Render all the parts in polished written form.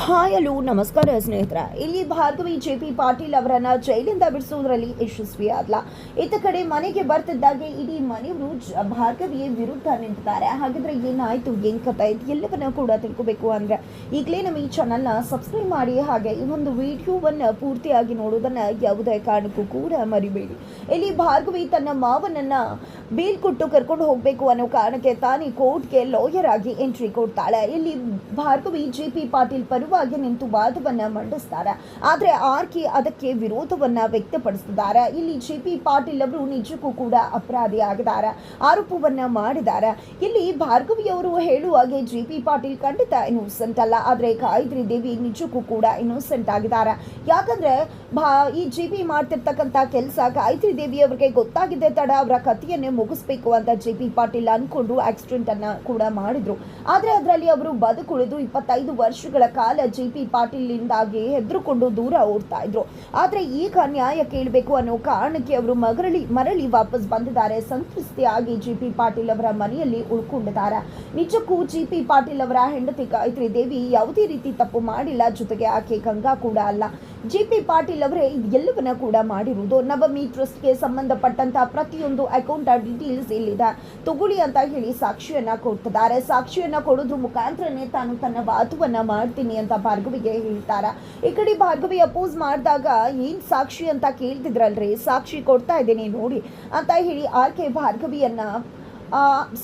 Hi hello ನಮಸ್ಕಾರ ಸ್ನೇಹಿತರ. ಇಲ್ಲಿ ಭಾರ್ಗವಿ ಜೆ.ಪಿ. ಪಾಟೀಲ್ ಅವರನ್ನ ಜೈಲಿಂದ ಬಿಡಿಸುವುದರಲ್ಲಿ ಯಶಸ್ವಿಯಾದ್ಲ. ಇತ್ತ ಕಡೆ ಮನೆಗೆ ಬರ್ತಿದ್ದಾಗೆ ಇಡೀ ಮನೆಯವರು ಭಾರ್ಗವಿಯ ವಿರುದ್ಧ ನಿಂತಿದ್ದಾರೆ. ಹಾಗಾದ್ರೆ ಏನಾಯ್ತು, ಏನ್ ಕಥೆ, ಎಲ್ಲವನ್ನ ಕೂಡ ತಿಳ್ಕೋಬೇಕು ಅಂದ್ರೆ ಈಗಲೇ ನಮ್ಮ ಈ ಚಾನಲ್ನ ಸಬ್ಸ್ಕ್ರೈಬ್ ಮಾಡಿ. ಹಾಗೆ ಈ ಒಂದು ವಿಡಿಯೋವನ್ನ ಪೂರ್ತಿಯಾಗಿ ನೋಡೋದನ್ನ ಯಾವುದೇ ಕಾರಣಕ್ಕೂ ಕೂಡ ಮರಿಬೇಡಿ. ಇಲ್ಲಿ ಭಾರ್ಗವಿ ತನ್ನ ಮಾವನನ್ನ ಬೇಲ್ ಕೊಟ್ಟು ಕರ್ಕೊಂಡು ಹೋಗ್ಬೇಕು ಅನ್ನೋ ಕಾರಣಕ್ಕೆ ತಾನೇ ಕೋರ್ಟ್ಗೆ ಲಾಯರ್ ಆಗಿ ಎಂಟ್ರಿ ಕೊಡ್ತಾಳೆ. ಇಲ್ಲಿ ಭಾರ್ಗವಿ ಜೆ.ಪಿ. ಪಾಟೀಲ್ ಪರವಾಗಿ ನಿಂತು ವಾದವನ್ನ ಮಂಡಿಸ್ತಾರೆ. ಆದ್ರೆ ಆರ್ಕೆ ಅದಕ್ಕೆ ವಿರೋಧವನ್ನ ವ್ಯಕ್ತಪಡಿಸಿದ್ದಾರೆ. ಇಲ್ಲಿ ಜೆ.ಪಿ. ಪಾಟೀಲ್ ಅವರು ನಿಜಕ್ಕೂ ಕೂಡ ಅಪರಾಧಿ ಆಗಿದ್ದಾರೆ, ಆರೋಪವನ್ನ ಮಾಡಿದ್ದಾರೆ. ಇಲ್ಲಿ ಭಾರ್ಗವಿ ಅವರು ಹೇಳುವಾಗೆ ಜೆ.ಪಿ. ಪಾಟೀಲ್ ಖಂಡಿತ ಇನ್ನೋಸೆಂಟ್ ಅಲ್ಲ, ಆದ್ರೆ ಗಾಯತ್ರಿ ದೇವಿ ನಿಜಕ್ಕೂ ಕೂಡ ಇನ್ನೋಸೆಂಟ್ ಆಗಿದ್ದಾರೆ. ಯಾಕಂದ್ರೆ ಈ ಜೆ.ಪಿ. ಮಾಡ್ತಿರ್ತಕ್ಕಂಥ ಕೆಲಸ ಗಾಯತ್ರಿ ದೇವಿ ಅವರಿಗೆ ಗೊತ್ತಾಗಿದೆ ತಡ ಅವರ ಕಥೆಯನ್ನೇ ಮುಗಿಸ್ಬೇಕು ಅಂತ ಜೆ.ಪಿ. ಪಾಟೀಲ್ ಅನ್ಕೊಂಡು ಆಕ್ಸಿಡೆಂಟ್ ಅನ್ನ ಕೂಡ ಮಾಡಿದ್ರು. ಆದ್ರೆ ಅದರಲ್ಲಿ ಅವರು ಬದುಕುಳಿದು 25 ವರ್ಷಗಳ ಕಾಲ ಜೆ.ಪಿ. ಪಾಟೀಲ್ನಿಂದಾಗಿ ಹೆದರುಕೊಂಡು ದೂರ ಓಡ್ತಾ ಇದ್ರು. ಆದ್ರೆ ಈಗ ನ್ಯಾಯ ಕೇಳಬೇಕು ಅನ್ನೋ ಕಾರಣಕ್ಕೆ ಅವರು ಮರಳಿ ವಾಪಸ್ ಬಂದಿದ್ದಾರೆ. ಸಂತೃಪ್ತಿಯಾಗಿ ಜೆ.ಪಿ. ಪಾಟೀಲ್ ಅವರ ಮನೆಯಲ್ಲಿ ಉಳ್ಕೊಂಡಿದ್ದಾರೆ. ನಿಜಕ್ಕೂ ಜೆ.ಪಿ. ಪಾಟೀಲ್ ಅವರ ಹೆಂಡತಿ ಗಾಯತ್ರಿ ದೇವಿ ಯಾವುದೇ ರೀತಿ ತಪ್ಪು ಮಾಡಿಲ್ಲ, ಜೊತೆಗೆ ಆಕೆ ಗಂಗಾ ಕೂಡ ಅಲ್ಲ. ಜೆ.ಪಿ. ಪಾಟೀಲ್ ಅವರೇ ಎಲ್ಲವನ್ನ ಕೂಡ ಮಾಡಿರುವುದು. ನವಮಿ ಟ್ರಸ್ಟ್ಗೆ ಸಂಬಂಧಪಟ್ಟಂತ ಪ್ರತಿಯೊಂದು ಅಕೌಂಟ್ ಡೀಟೇಲ್ಸ್ ಇಲ್ಲಿದೆ, ತಗೊಳ್ಳಿ ಅಂತ ಹೇಳಿ ಸಾಕ್ಷಿಯನ್ನ ಕೊಡ್ತಿದ್ದಾರೆ. ಸಾಕ್ಷಿಯನ್ನ ಕೊಡೋದ್ರ ಮುಖಾಂತರನೇ ತಾನು ತನ್ನ ವಾದವನ್ನ ಮಾಡ್ತೀನಿ ಅಂತ ಭಾರ್ಗವಿಗೆ ಹೇಳ್ತಾರ. ಈ ಕಡೆ ಭಾರ್ಗವಿ ಅಪೋಸ್ ಮಾಡಿದಾಗ ಏನ್ ಸಾಕ್ಷಿ ಅಂತ ಕೇಳ್ತಿದ್ರಲ್ರಿ, ಸಾಕ್ಷಿ ಕೊಡ್ತಾ ಇದ್ದೀನಿ ನೋಡಿ ಅಂತ ಹೇಳಿ ಆರ್ಕೆ ಭಾರ್ಗವಿಯನ್ನ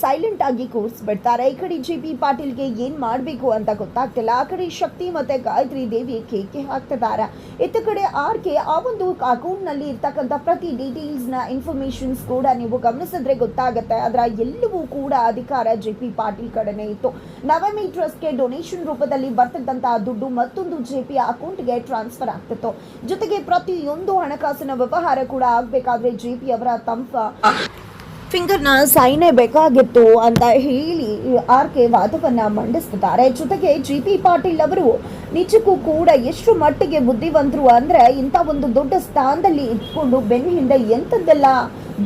ಸೈಲೆಂಟ್ ಆಗಿ ಕೂರಿಸ್ಬಿಡ್ತಾರೆ. ಈ ಕಡೆ ಜೆ.ಪಿ. ಪಾಟೀಲ್ಗೆ ಏನ್ ಮಾಡಬೇಕು ಅಂತ ಗೊತ್ತಾಗ್ತಿಲ್ಲ. ಆ ಕಡೆ ಶಕ್ತಿ ಮತ್ತೆ ಗಾಯತ್ರಿ ದೇವಿ ಕೇಕೆ ಹಾಕ್ತಿದ್ದಾರೆ. ಇತ್ತ ಕಡೆ ಆರ್ಕೆ ಆ ಒಂದು ಅಕೌಂಟ್ ನಲ್ಲಿ ಇರ್ತಕ್ಕಂಥ ಪ್ರತಿ ಡೀಟೇಲ್ಸ್ ನ ಇನ್ಫಾರ್ಮೇಶನ್ಸ್ ಕೂಡ ನೀವು ಗಮನಿಸಿದ್ರೆ ಗೊತ್ತಾಗುತ್ತೆ. ಅದರ ಎಲ್ಲವೂ ಕೂಡ ಅಧಿಕಾರ ಜೆ.ಪಿ. ಪಾಟೀಲ್ ಕಡೆನೇ ಇತ್ತು. ನವಮಿ ಟ್ರಸ್ಟ್ಗೆ ಡೊನೇಷನ್ ರೂಪದಲ್ಲಿ ಬರ್ತಿದ್ದಂತಹ ದುಡ್ಡು ಮತ್ತೊಂದು ಜೆ.ಪಿ. ಅಕೌಂಟ್ಗೆ ಟ್ರಾನ್ಸ್ಫರ್ ಆಗ್ತಿತ್ತು. ಜೊತೆಗೆ ಪ್ರತಿಯೊಂದು ಹಣಕಾಸಿನ ವ್ಯವಹಾರ ಕೂಡ ಆಗ್ಬೇಕಾದ್ರೆ ಜೆ.ಪಿ. ಅವರ ಫಿಂಗರ್ನ ಸೈನೇ ಬೇಕಾಗಿತ್ತು ಅಂತ ಹೇಳಿ ಆರ್ಕೆ ವಾದವನ್ನ ಮಂಡಿಸ್ತಿದ್ದಾರೆ. ಜೊತೆಗೆ ಜೆ.ಪಿ. ಪಾಟೀಲ್ ಅವರು ನಿಜಕ್ಕೂ ಕೂಡ ಎಷ್ಟು ಮಟ್ಟಿಗೆ ಬುದ್ಧಿವಂತರು ಅಂದ್ರೆ ಇಂಥ ಒಂದು ದೊಡ್ಡ ಸ್ಥಾನದಲ್ಲಿ ಇಟ್ಕೊಂಡು ಬೆನ್ನ ಹಿಂದೆ ಎಂಥದ್ದೆಲ್ಲ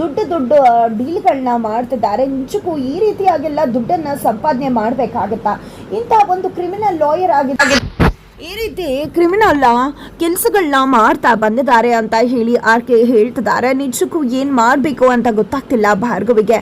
ದೊಡ್ಡ ಡೀಲ್ಗಳನ್ನ ಮಾಡ್ತಿದ್ದಾರೆ. ನಿಜಕ್ಕೂ ಈ ರೀತಿಯಾಗೆಲ್ಲ ದುಡ್ಡನ್ನ ಸಂಪಾದನೆ ಮಾಡಬೇಕಾಗತ್ತಾ? ಇಂಥ ಒಂದು ಕ್ರಿಮಿನಲ್ ಲಾಯರ್ ಆಗಿದೆ, ಈ ರೀತಿ ಕ್ರಿಮಿನಲ್ ಕೆಲಸಗಳನ್ನ ಮಾಡ್ತಾ ಬಂದಿದ್ದಾರೆ ಅಂತ ಹೇಳಿ ಆರ್ಕೆ ಹೇಳ್ತಿದ್ದಾರೆ. ನಿಜಕ್ಕೂ ಏನ್ ಮಾಡಬೇಕು ಅಂತ ಗೊತ್ತಾಗ್ತಿಲ್ಲ ಭಾರ್ಗವಿಗೆ.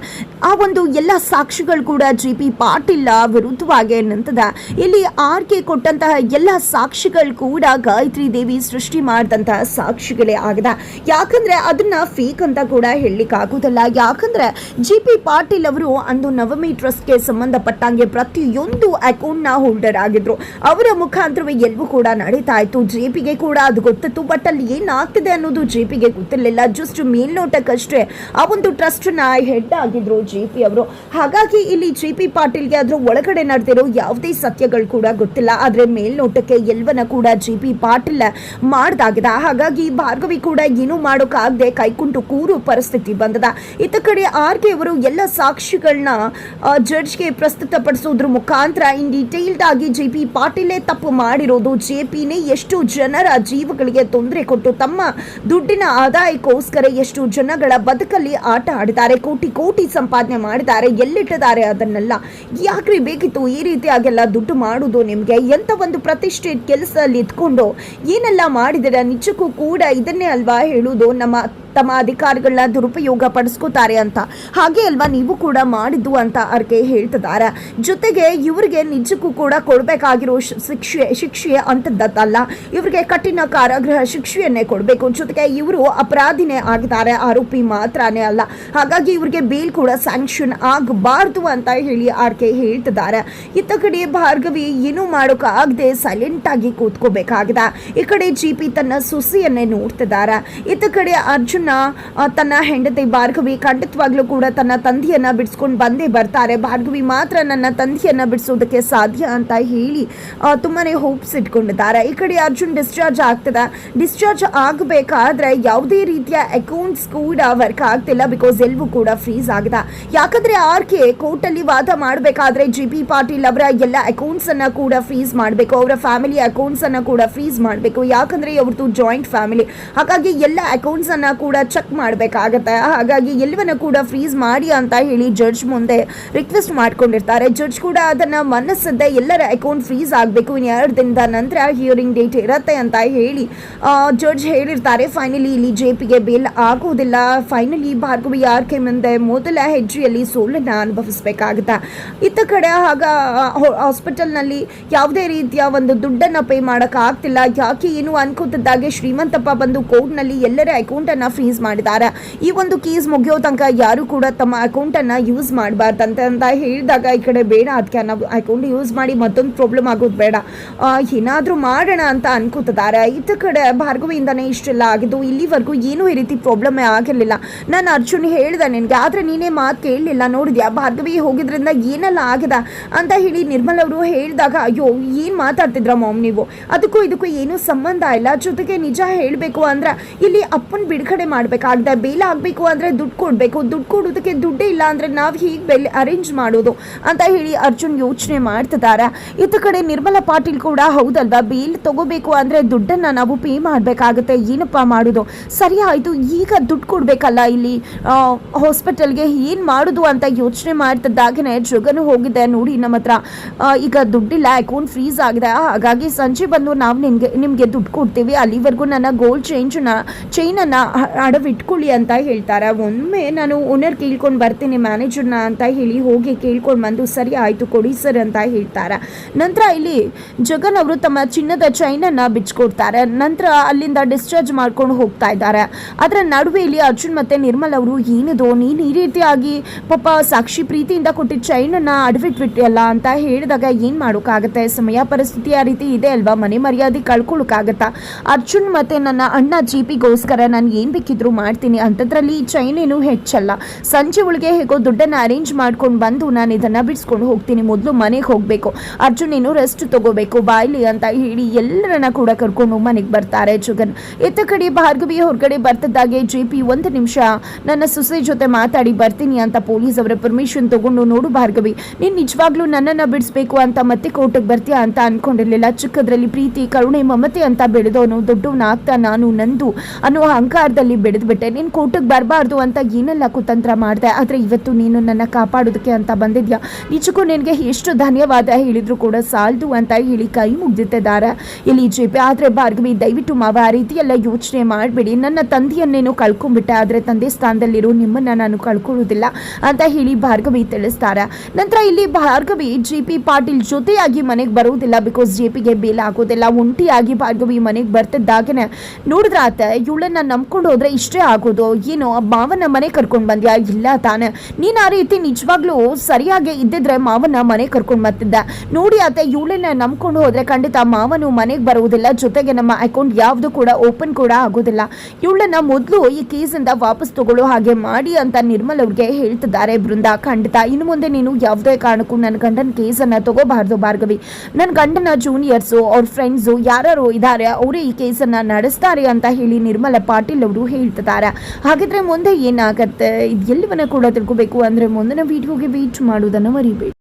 ಆ ಒಂದು ಎಲ್ಲ ಸಾಕ್ಷಿಗಳು ಕೂಡ ಜೆ.ಪಿ. ಪಾಟೀಲ್ ವಿರುದ್ಧವಾಗಿ ನಿಂತಿದೆ. ಇಲ್ಲಿ ಆರ್ಕೆ ಕೊಟ್ಟಂತಹ ಎಲ್ಲ ಸಾಕ್ಷಿಗಳು ಕೂಡ ಗಾಯತ್ರಿ ದೇವಿ ಸೃಷ್ಟಿ ಮಾಡಿದಂತಹ ಸಾಕ್ಷಿಗಳೇ ಆಗಿದೆ. ಯಾಕಂದ್ರೆ ಅದನ್ನ ಫೇಕ್ ಅಂತ ಕೂಡ ಹೇಳಲಿಕ್ಕೆ ಆಗೋದಿಲ್ಲ. ಯಾಕಂದ್ರೆ ಜೆ.ಪಿ. ಪಾಟೀಲ್ ಅವರು ಅಂದು ನವಮಿ ಟ್ರಸ್ಟ್ಗೆ ಸಂಬಂಧಪಟ್ಟಂಗೆ ಪ್ರತಿಯೊಂದು ಅಕೌಂಟ್ ನ ಹೋಲ್ಡರ್ ಆಗಿದ್ರು. ಅವರ ಮುಖಾಂತರವೇ ಎಲ್ಲವೂ ಕೂಡ ನಡೀತಾ ಇತ್ತು. ಜೆ.ಪಿಗೆ ಕೂಡ ಅದು ಗೊತ್ತಿತ್ತು. ಬಟ್ ಅಲ್ಲಿ ಏನಾಗ್ತಿದೆ ಅನ್ನೋದು ಜೆ.ಪಿಗೆ ಗೊತ್ತಿರಲಿಲ್ಲ. ಜಸ್ಟ್ ಮೇಲ್ನೋಟಕ್ಕಷ್ಟೇ ಆ ಒಂದು ಟ್ರಸ್ಟ್ ನ ಹೆಡ್ ಆಗಿದ್ರು ಜೆ.ಪಿ. ಅವರು. ಹಾಗಾಗಿ ಇಲ್ಲಿ ಜೆ.ಪಿ. ಪಾಟೀಲ್ಗೆ ಅದ್ರ ಒಳಗಡೆ ನಡೆದಿರೋ ಯಾವುದೇ ಸತ್ಯಗಳು ಕೂಡ ಗೊತ್ತಿಲ್ಲ. ಆದ್ರೆ ಮೇಲ್ನೋಟಕ್ಕೆ ಎಲ್ಲವನ್ನ ಕೂಡ ಜೆ.ಪಿ. ಪಾಟೀಲ್ ಮಾಡ್ದಾಗಿದೆ. ಹಾಗಾಗಿ ಭಾರ್ಗವಿ ಕೂಡ ಏನೂ ಮಾಡೋಕ್ಕಾಗದೆ ಕೈಕುಂಟು ಕೂರು ಪರಿಸ್ಥಿತಿ ಬಂದದ. ಇತ್ತ ಕಡೆ ಆರ್ಕೆ ಅವರು ಎಲ್ಲ ಸಾಕ್ಷಿಗಳನ್ನ ಜಡ್ಜ್ಗೆ ಪ್ರಸ್ತುತಪಡಿಸೋದ್ರ ಮುಖಾಂತರ ಇನ್ ಡೀಟೇಲ್ಡ್ ಆಗಿ ಜೆ.ಪಿ. ಪಾಟೀಲೇ ತಪ್ಪು ಮಾಡಿರೋದು, ಜೆ.ಪಿನೇ ಎಷ್ಟು ಜನರ ಜೀವಗಳಿಗೆ ತೊಂದರೆ ಕೊಟ್ಟು ತಮ್ಮ ದುಡ್ಡಿನ ಆದಾಯಕ್ಕೋಸ್ಕರ ಎಷ್ಟು ಜನಗಳ ಬದುಕಲ್ಲಿ ಆಟ ಆಡಿದ್ದಾರೆ, ಕೋಟಿ ಸಂಪಾದನೆ ಮಾಡಿದ್ದಾರೆ, ಎಲ್ಲಿಟ್ಟಿದ್ದಾರೆ ಅದನ್ನೆಲ್ಲ ಯಾಕ್ರಿ ಬೇಕಿತ್ತು ಈ ರೀತಿಯಾಗೆಲ್ಲ ದುಡ್ಡು ಮಾಡುವುದು? ನಿಮ್ಗೆ ಎಂತ ಒಂದು ಪ್ರತಿಷ್ಠೆ ಕೆಲಸದಲ್ಲಿ ಇದ್ಕೊಂಡು ಏನೆಲ್ಲ ಮಾಡಿದಿರ? ನಿಜಕ್ಕೂ ಕೂಡ ಇದನ್ನೇ ಅಲ್ವಾ ಹೇಳುವುದು, ತಮ್ಮ ಅಧಿಕಾರಿಗಳನ್ನ ದುರುಪಯೋಗ ಪಡಿಸ್ಕೋತಾರೆ ಅಂತ. ಹಾಗೆ ಅಲ್ವಾ ನೀವು ಕೂಡ ಮಾಡಿದ್ದು ಅಂತ ಆರ್ಕೆ ಹೇಳ್ತಿದ್ದಾರೆ. ಜೊತೆಗೆ ಇವರಿಗೆ ನಿಜಕ್ಕೂ ಕೂಡ ಕೊಡಬೇಕಾಗಿರೋ ಶಿಕ್ಷೆ ಅಂತದ್ದಲ್ಲ, ಇವರಿಗೆ ಕಠಿಣ ಕಾರಾಗೃಹ ಶಿಕ್ಷೆಯನ್ನೇ ಕೊಡಬೇಕು. ಜೊತೆಗೆ ಇವರು ಅಪರಾಧಿನೇ ಆಗಿದ್ದಾರೆ, ಆರೋಪಿ ಮಾತ್ರನೇ ಅಲ್ಲ. ಹಾಗಾಗಿ ಇವರಿಗೆ ಬೇಲ್ ಕೂಡ ಸ್ಯಾಂಕ್ಷನ್ ಆಗಬಾರ್ದು ಅಂತ ಹೇಳಿ ಆರ್ಕೆ ಹೇಳ್ತಿದ್ದಾರೆ. ಇತ್ತ ಕಡೆ ಭಾರ್ಗವಿ ಏನೂ ಮಾಡೋಕ್ಕಾಗದೆ ಸೈಲೆಂಟ್ ಆಗಿ ಕೂತ್ಕೋಬೇಕಾಗಿದೆ. ಈ ಕಡೆ ಜೆ.ಪಿ. ತನ್ನ ಸುಸಿಯನ್ನೇ ನೋಡ್ತಿದ್ದಾರೆ. ಇತ್ತ ಕಡೆ ಅರ್ಜುನ್ ತನ್ನ ಹೆಂಡತಿ ಭಾರ್ಗವಿ ಖಂಡಿತವಾಗ್ಲೂ ಕೂಡ ತನ್ನ ತಂದೆಯನ್ನ ಬಿಡಿಸ್ಕೊಂಡು ಬಂದೇ ಬರ್ತಾರೆ. ಭಾರ್ಗವಿ ಮಾತ್ರ ನನ್ನ ತಂದೆಯನ್ನ ಬಿಡಿಸೋದಕ್ಕೆ ಸಾಧ್ಯ ಅಂತ ಹೇಳಿ ತುಂಬಾನೇ ಹೋಪ್ಸ್ ಇಟ್ಕೊಂಡಿದ್ದಾರೆ. ಈ ಕಡೆ ಅರ್ಜುನ್ ಡಿಸ್ಚಾರ್ಜ್ ಆಗ್ತದೆ. ಡಿಸ್ಚಾರ್ಜ್ ಆಗಬೇಕಾದ್ರೆ ಯಾವುದೇ ರೀತಿಯ ಅಕೌಂಟ್ಸ್ ಕೂಡ ವರ್ಕ್ ಆಗ್ತಿಲ್ಲ, ಬಿಕಾಸ್ ಎಲ್ಲವೂ ಕೂಡ ಫ್ರೀಸ್ ಆಗಿದೆ. ಯಾಕಂದ್ರೆ ಆರ್ಕೆ ಕೋರ್ಟ್ ಅಲ್ಲಿ ವಾದ ಮಾಡಬೇಕಾದ್ರೆ ಜೆ.ಪಿ. ಪಾಟೀಲ್ ಅವರ ಎಲ್ಲ ಅಕೌಂಟ್ಸ್ ಅನ್ನ ಕೂಡ ಫ್ರೀಸ್ ಮಾಡಬೇಕು, ಅವರ ಫ್ಯಾಮಿಲಿ ಅಕೌಂಟ್ಸ್ ಅನ್ನ ಕೂಡ ಫ್ರೀಸ್ ಮಾಡಬೇಕು. ಯಾಕಂದ್ರೆ ಅವ್ರದ್ದು ಜಾಯಿಂಟ್ ಫ್ಯಾಮಿಲಿ, ಹಾಗಾಗಿ ಎಲ್ಲ ಅಕೌಂಟ್ಸ್ ಅನ್ನ ಕೂಡ ಕೂಡ ಚೆಕ್ ಮಾಡಬೇಕಾಗತ್ತೆ. ಹಾಗಾಗಿ ಎಲ್ಲವನ್ನ ಕೂಡ ಫ್ರೀಸ್ ಮಾಡಿ ಅಂತ ಹೇಳಿ ಜಡ್ಜ್ ಮುಂದೆ ರಿಕ್ವೆಸ್ಟ್ ಮಾಡ್ಕೊಂಡಿರ್ತಾರೆ. ಜಡ್ಜ್ ಕೂಡ ಅದನ್ನು ಮನಸ್ಸದ್ದೆ ಎಲ್ಲರ ಅಕೌಂಟ್ ಫ್ರೀಸ್ ಆಗಬೇಕು, ಇನ್ನು 2 ದಿನದ ನಂತರ ಹಿಯರಿಂಗ್ ಡೇಟ್ ಇರುತ್ತೆ ಅಂತ ಹೇಳಿ ಜಡ್ಜ್ ಹೇಳಿರ್ತಾರೆ. ಫೈನಲಿ ಇಲ್ಲಿ JPಗೆ ಬೇಲ್ ಆಗೋದಿಲ್ಲ. ಫೈನಲಿ ಭಾರ್ಗವಿ RK ಮುಂದೆ ಮೊದಲ ಹೆಜ್ಜೆಯಲ್ಲಿ ಸೋಲನ್ನು ಅನುಭವಿಸಬೇಕಾಗುತ್ತೆ. ಇತ್ತ ಕಡೆ ಆಗ ಹಾಸ್ಪಿಟಲ್ನಲ್ಲಿ ಯಾವುದೇ ರೀತಿಯ ಒಂದು ದುಡ್ಡನ್ನು ಪೇ ಮಾಡೋಕ್ಕಾಗ್ತಿಲ್ಲ. ಯಾಕೆ ಏನು ಅನ್ಕೋತಿದ್ದಾಗೆ ಶ್ರೀಮಂತಪ್ಪ ಬಂದು ಕೋರ್ಟ್ನಲ್ಲಿ ಎಲ್ಲರ ಅಕೌಂಟನ್ನು ಫ್ರೀಸ್ ಮಾಡಿದ್ದಾರೆ. ಈ ಒಂದು ಕೇಸ್ ಮುಗಿಯೋ ತನಕ ಯಾರು ಕೂಡ ತಮ್ಮ ಅಕೌಂಟನ್ನು ಯೂಸ್ ಮಾಡಬಾರ್ದಂತೆ ಅಂತ ಹೇಳಿದಾಗ ಈ ಕಡೆ ಬೇಡ, ಅದಕ್ಕೆ ನಾವು ಅಕೌಂಟ್ ಯೂಸ್ ಮಾಡಿ ಮತ್ತೊಂದು ಪ್ರಾಬ್ಲಮ್ ಆಗೋದು ಬೇಡ, ಏನಾದರೂ ಮಾಡೋಣ ಅಂತ ಅನ್ಕೋತಿದ್ದಾರೆ. ಇತ್ತ ಕಡೆ ಭಾರ್ಗವಿಯಿಂದನೇ ಇಷ್ಟೆಲ್ಲ ಆಗಿದ್ದು. ಇಲ್ಲಿವರೆಗೂ ಏನೂ ಈ ರೀತಿ ಪ್ರಾಬ್ಲಮ್ಮೇ ಆಗಿರಲಿಲ್ಲ. ನಾನು ಅರ್ಜುನ್ ಹೇಳಿದೆ ನಿನಗೆ, ಆದರೆ ನೀನೇ ಮಾತು ಕೇಳಲಿಲ್ಲ. ನೋಡಿದ್ಯಾ ಭಾರ್ಗವಿ ಹೋಗಿದ್ರಿಂದ ಏನೆಲ್ಲ ಆಗಿದೆ ಅಂತ ಹೇಳಿ ನಿರ್ಮಲ್ ಅವರು ಹೇಳಿದಾಗ, ಅಯ್ಯೋ ಏನು ಮಾತಾಡ್ತಿದ್ರ ಮಾಮ್ ನೀವು, ಅದಕ್ಕೂ ಇದಕ್ಕೂ ಏನೂ ಸಂಬಂಧ ಇಲ್ಲ. ಜೊತೆಗೆ ನಿಜ ಹೇಳಬೇಕು ಅಂದ್ರೆ ಇಲ್ಲಿ ಅಪ್ಪನ ಬಿಡುಗಡೆ ಮಾಡಬೇಕಾಗಿದೆ. ಬೇಲ ಆಗಬೇಕು ಅಂದರೆ ದುಡ್ಡು ಕೊಡಬೇಕು, ದುಡ್ಡು ಕೊಡೋದಕ್ಕೆ ದುಡ್ಡೇ ಇಲ್ಲ ಅಂದರೆ ನಾವು ಹೀಗೆ ಬೆಲೆ ಅರೇಂಜ್ ಮಾಡೋದು ಅಂತ ಹೇಳಿ ಅರ್ಜುನ್ ಯೋಚನೆ ಮಾಡ್ತಿದ್ದಾರೆ. ಇತ್ತ ಕಡೆ ನಿರ್ಮಲಾ ಪಾಟೀಲ್ ಕೂಡ ಹೌದಲ್ವಾ, ಬೇಲ್ ತಗೋಬೇಕು ಅಂದರೆ ದುಡ್ಡನ್ನು ನಾವು ಪೇ ಮಾಡಬೇಕಾಗುತ್ತೆ, ಏನಪ್ಪ ಮಾಡೋದು, ಸರಿ ಆಯಿತು ಈಗ ದುಡ್ಡು ಕೊಡಬೇಕಲ್ಲ ಇಲ್ಲಿ ಹಾಸ್ಪಿಟಲ್ಗೆ, ಏನು ಮಾಡೋದು ಅಂತ ಯೋಚನೆ ಮಾಡ್ತಿದ್ದಾಗೇ ಜಗನು ಹೋಗಿದೆ, ನೋಡಿ ನಮ್ಮ ಹತ್ರ ಈಗ ದುಡ್ಡಿಲ್ಲ, ಅಕೌಂಟ್ ಫ್ರೀಸ್ ಆಗಿದೆ, ಹಾಗಾಗಿ ಸಂಜೆ ಬಂದು ನಾವು ನಿಮಗೆ ದುಡ್ಡು ಕೊಡ್ತೀವಿ, ಅಲ್ಲಿವರೆಗೂ ನನ್ನ ಗೋಲ್ಡ್ ಚೈನನ್ನು ಅಡವಿಟ್ಕೊಳ್ಳಿ ಅಂತ ಹೇಳ್ತಾರೆ. ಒಮ್ಮೆ ನಾನು ಓನರ್ ಕೇಳ್ಕೊಂಡು ಬರ್ತೀನಿ ಮ್ಯಾನೇಜರ್ನ ಅಂತ ಹೇಳಿ ಹೋಗಿ ಕೇಳ್ಕೊಂಡು ಬಂದು ಸರಿ ಆಯಿತು ಕೊಡಿ ಸರ್ ಅಂತ ಹೇಳ್ತಾರೆ. ನಂತರ ಇಲ್ಲಿ ಜಗನ್ ಅವರು ತಮ್ಮ ಚಿನ್ನದ ಚೈನನ್ನು ಬಿಚ್ಕೊಡ್ತಾರೆ. ನಂತರ ಅಲ್ಲಿಂದ ಡಿಸ್ಚಾರ್ಜ್ ಮಾಡ್ಕೊಂಡು ಹೋಗ್ತಾ ಇದ್ದಾರೆ. ಅದರ ನಡುವೆಯಲ್ಲಿ ಅರ್ಜುನ್ ಮತ್ತು ನಿರ್ಮಲ್ ಅವರು ಏನಿದು ನೀನು ಈ ರೀತಿಯಾಗಿ ಪಾಪ ಸಾಕ್ಷಿ ಪ್ರೀತಿಯಿಂದ ಕೊಟ್ಟಿದ್ದ ಚೈನನ್ನು ಅಡವಿಟ್ಬಿಟ್ಟಿಯಲ್ಲ ಅಂತ ಹೇಳಿದಾಗ ಏನು ಮಾಡೋಕ್ಕಾಗತ್ತೆ, ಸಮಯ ಪರಿಸ್ಥಿತಿ ಆ ರೀತಿ ಇದೆ ಅಲ್ವಾ, ಮನೆ ಮರ್ಯಾದೆ ಕಳ್ಕೊಳ್ಳೋಕ್ಕಾಗತ್ತಾ. ಅರ್ಜುನ್ ಮತ್ತು ನನ್ನ ಅಣ್ಣ JPಗೋಸ್ಕರ ನಾನು ಏನು ಬೇಕಿದ್ರು ಮಾಡ್ತೀನಿ, ಅಂಥದ್ರಲ್ಲಿ ಚೈನ್ ಏನು ಹೆಚ್ಚಲ್ಲ. ಸಂಜೆ ಒಳಗೆ ಹೇಗೋ ದುಡ್ಡನ್ನು ಅರೇಂಜ್ ಮಾಡ್ಕೊಂಡು ಬಂದು ನಾನು ಇದನ್ನು ಬಿಡಿಸ್ಕೊಂಡು ಹೋಗ್ತೀನಿ, ಮೊದಲು ಮನೆಗೆ ಹೋಗಬೇಕು, ಅರ್ಜುನ್ ಏನು ರೆಸ್ಟ್ ತಗೋಬೇಕು ಬಾಯ್ಲಿ ಅಂತ ಹೇಳಿ ಎಲ್ಲರನ್ನ ಕೂಡ ಕರ್ಕೊಂಡು ಮನೆಗೆ ಬರ್ತಾರೆ ಜಗನ್. ಇತ್ತ ಕಡೆ ಭಾರ್ಗವಿ ಹೊರಗಡೆ ಬರ್ತಿದ್ದಾಗೆ JP 1 ನಿಮಿಷ ನನ್ನ ಸೊಸೆ ಜೊತೆ ಮಾತಾಡಿ ಬರ್ತೀನಿ ಅಂತ ಪೊಲೀಸ್ ಅವರ ಪರ್ಮಿಷನ್ ತಗೊಂಡು, ನೋಡು ಭಾರ್ಗವಿ ನೀನು ನಿಜವಾಗ್ಲೂ ನನ್ನನ್ನು ಬಿಡಿಸ್ಬೇಕು ಅಂತ ಮತ್ತೆ ಕೋರ್ಟಿಗೆ ಬರ್ತೀಯಾ ಅಂತ ಅನ್ಕೊಂಡಿರ್ಲಿಲ್ಲ. ಚಿಕ್ಕದ್ರಲ್ಲಿ ಪ್ರೀತಿ ಕರುಣೆ ಮಮತೆ ಅಂತ ಬೆಳೆದವನು ದೊಡ್ಡವನಾಗ್ತಾ ನಾನು ನಂದು ಅನ್ನೋ ಅಹಂಕಾರದಲ್ಲಿ ಬೆಳೆದ್ಬಿಟ್ಟೆ. ನೀನು ಕೋರ್ಟಿಗೆ ಬರಬಾರ್ದು ಅಂತ ಏನೆಲ್ಲ ಕುತಂತ್ರ ಮಾಡಿದೆ, ಆದರೆ ಇವತ್ತು ನೀನು ನನ್ನ ಕಾಪಾಡೋದಕ್ಕೆ ಅಂತ ಬಂದಿದ್ಯಾ, ನಿಜಕ್ಕೂ ನಿನಗೆ ಎಷ್ಟು ಧನ್ಯವಾದ ಹೇಳಿದ್ರು ಕೂಡ ಸಾಲದು ಅಂತ ಹೇಳಿ ಕೈ ಮುಗ್ದಿದ್ದಾರೆ ಇಲ್ಲಿ JP. ಆದರೆ ಭಾರ್ಗವಿ ದಯವಿಟ್ಟು ಮಾವ ಆ ರೀತಿ ಎಲ್ಲ ಯೋಚನೆ ಮಾಡಬೇಡಿ, ನನ್ನ ತಂದೆಯನ್ನೇನು ಕಳ್ಕೊಂಡ್ಬಿಟ್ಟೆ, ಆದರೆ ತಂದೆ ಸ್ಥಾನದಲ್ಲಿರೋ ನಿಮ್ಮನ್ನು ನಾನು ಕಳ್ಕೊಳ್ಳೋದಿಲ್ಲ ಅಂತ ಹೇಳಿ ಭಾರ್ಗವಿ ತಿಳಿಸ್ತಾರೆ. ನಂತರ ಇಲ್ಲಿ ಭಾರ್ಗವಿ JP ಪಾಟೀಲ್ ಜೊತೆಯಾಗಿ ಮನೆಗೆ ಬರೋದಿಲ್ಲ, ಬಿಕಾಸ್ JPಗೆ ಬೇಲ್ ಆಗೋದಿಲ್ಲ. ಒಂಟಿಯಾಗಿ ಭಾರ್ಗವಿ ಮನೆಗೆ ಬರ್ತಿದ್ದಾಗನೆ ನೋಡಿದ್ರ ಆತ ಇವಳನ್ನ ನಂಬ್ಕೊಂಡು ಹೋದ್ರೆ ಇಷ್ಟೇ ಆಗೋದು, ಏನು ಮಾವನ ಮನೆ ಕರ್ಕೊಂಡು ಬಂದ್ಯಾ, ಇಲ್ಲ ತಾನೆ, ನೀನು ಆ ರೀತಿ ನಿಜವಾಗ್ಲೂ ಸರಿಯಾಗಿ ಇದ್ದಿದ್ರೆ ಮಾವನ ಮನೆ ಕರ್ಕೊಂಡು ಬರ್ತಿದ್ದ. ನೋಡಿ ಆತ ಇವಳನ್ನ ನಂಬ್ಕೊಂಡು ಹೋದ್ರೆ ಖಂಡಿತ ಮಾವನು ಮನೆಗೆ ಬರುವುದಿಲ್ಲ, ಜೊತೆಗೆ ನಮ್ಮ ಅಕೌಂಟ್ ಯಾವುದು ಕೂಡ ಓಪನ್ ಕೂಡ ಆಗೋದಿಲ್ಲ. ಇವಳನ್ನ ಮೊದಲು ಈ ಕೇಸಿಂದ ವಾಪಸ್ ತಗೊಳ್ಳೋ ಹಾಗೆ ಮಾಡಿ ಅಂತ ನಿರ್ಮಲ್ ಅವ್ರಿಗೆ ಹೇಳ್ತಿದ್ದಾರೆ ಬೃಂದ. ಖಂಡಿತ ಇನ್ನು ಮುಂದೆ ನೀನು ಯಾವುದೇ ಕಾರಣಕ್ಕೂ ನನ್ನ ಗಂಡನ ಕೇಸನ್ನು ತಗೋಬಾರ್ದು ಭಾರ್ಗವಿ, ನನ್ನ ಗಂಡನ ಜೂನಿಯರ್ಸು ಅವ್ರ ಫ್ರೆಂಡ್ಸು ಯಾರು ಇದ್ದಾರೆ ಅವರೇ ಈ ಕೇಸನ್ನು ನಡೆಸ್ತಾರೆ ಅಂತ ಹೇಳಿ ನಿರ್ಮಲಾ ಪಾಟೀಲ್ ಅವರು ಹೇಳ್ತಿದ್ದಾರೆ. ಹಾಗಿದ್ರೆ ಮುಂದೆ ಏನಾಗತ್ತೆ ಇದು ಎಲ್ಲವನ್ನ ಕೂಡ ತಿಳ್ಕೋಬೇಕು ಅಂದರೆ ಮುಂದಿನ ವಿಡಿಯೋಗೆ ವೇಟ್ ಮಾಡೋದನ್ನು ಮರಿಬೇಡಿ.